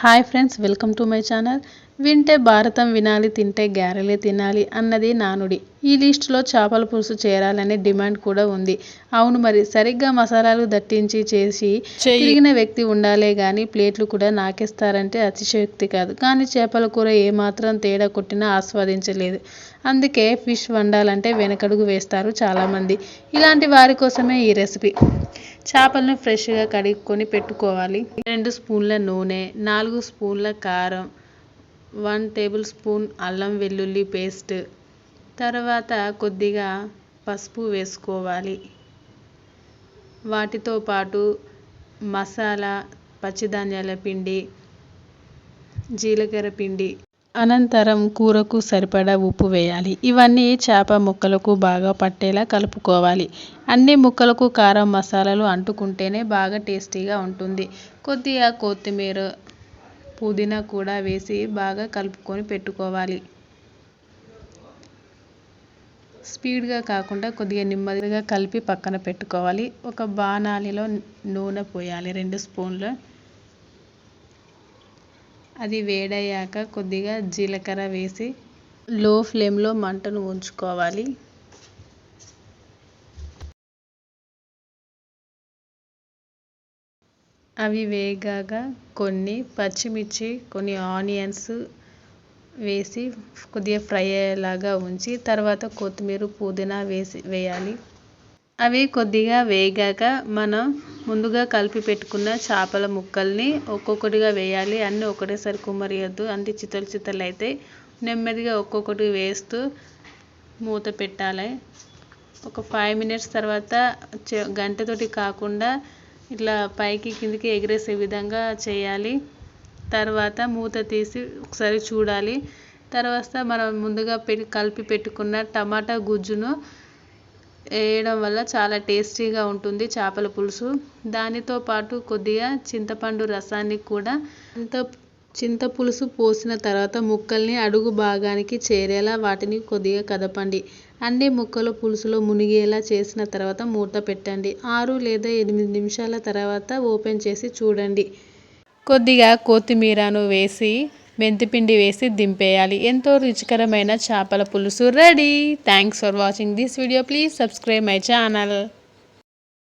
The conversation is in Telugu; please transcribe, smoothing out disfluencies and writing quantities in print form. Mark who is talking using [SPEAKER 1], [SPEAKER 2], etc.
[SPEAKER 1] Hi friends, welcome to my channel. వింటే భారతం వినాలి, తింటే గారెలే తినాలి అన్నది నానుడి. ఈ లిస్టులో చేపల పులుసు చేరాలనే డిమాండ్ కూడా ఉంది. అవును మరి, సరిగ్గా మసాలాలు దట్టించి చేసి తిరిగిన వ్యక్తి ఉండాలే కానీ ప్లేట్లు కూడా నాకేస్తారంటే అతిశయోక్తి కాదు. కానీ చేపల కూర ఏమాత్రం తేడా కొట్టినా ఆస్వాదించలేదు. అందుకే ఫిష్ వండాలంటే వెనకడుగు వేస్తారు చాలామంది. ఇలాంటి వారి కోసమే ఈ రెసిపీ. చేపలను ఫ్రెష్గా కడుక్కొని పెట్టుకోవాలి. 2 స్పూన్ల నూనె, 4 స్పూన్ల కారం, 1 టేబుల్ స్పూన్ అల్లం వెల్లుల్లి పేస్ట్, తర్వాత కొద్దిగా పసుపు వేసుకోవాలి. వాటితో పాటు మసాలా, పచ్చిధాన్యాల పిండి, జీలకర్ర పిండి, అనంతరం కూరకు సరిపడా ఉప్పు వేయాలి. ఇవన్నీ చేప ముక్కలకు బాగా పట్టేలా కలుపుకోవాలి. అన్ని ముక్కలకు కారం మసాలాలు అంటుకుంటేనే బాగా టేస్టీగా ఉంటుంది. కొద్దిగా కొత్తిమీర, పుదీనా కూడా వేసి బాగా కలుపుకొని పెట్టుకోవాలి. స్పీడ్గా కాకుండా కొద్దిగా నెమ్మదిగా కలిపి పక్కన పెట్టుకోవాలి. ఒక బాణలిలో నూనె పోయాలి 2 స్పూన్లు. అది వేడయ్యాక కొద్దిగా జీలకర్ర వేసి లో ఫ్లేమ్లో మంటను ఉంచుకోవాలి. అవి వేగాక కొన్ని పచ్చిమిర్చి, కొన్ని ఆనియన్స్ వేసి కొద్దిగా ఫ్రై అయ్యేలాగా ఉంచి తర్వాత కొత్తిమీర, పుదీనా వేయాలి. అవి కొద్దిగా వేగాక మనం ముందుగా కలిపి పెట్టుకున్న చేపల ముక్కల్ని ఒక్కొక్కటిగా వేయాలి. అన్నీ ఒకటేసారి కుమ్మరియొద్దు, అంటే చితలు అయితే. నెమ్మదిగా ఒక్కొక్కటి వేస్తూ మూత పెట్టాలి. ఒక 5 మినిట్స్ తర్వాత గంటతోటి కాకుండా ఇట్లా పైకి కిందికి ఎగిరేసే విధంగా చేయాలి. తర్వాత మూత తీసి ఒకసారి చూడాలి. తర్వాత మనం ముందుగా కలిపి పెట్టుకున్న టమాటా గుజ్జును వేయడం వల్ల చాలా టేస్టీగా ఉంటుంది చేపల పులుసు. దానితో పాటు కొద్దిగా చింతపండు రసాన్ని కూడా, చింతపులుసు పోసిన తర్వాత ముక్కల్ని అడుగు భాగానికి చేరేలా వాటిని కొద్దిగా కదపండి. అన్ని ముక్కలు పులుసులో మునిగేలా చేసిన తర్వాత మూత పెట్టండి. 6 లేదా 8 నిమిషాల తర్వాత ఓపెన్ చేసి చూడండి. కొద్దిగా కొత్తిమీరను వేసి మెంతిపిండి వేసి దింపేయాలి. ఎంతో రుచికరమైన చేపల పులుసు ready. Thanks for watching this video. Please subscribe my channel.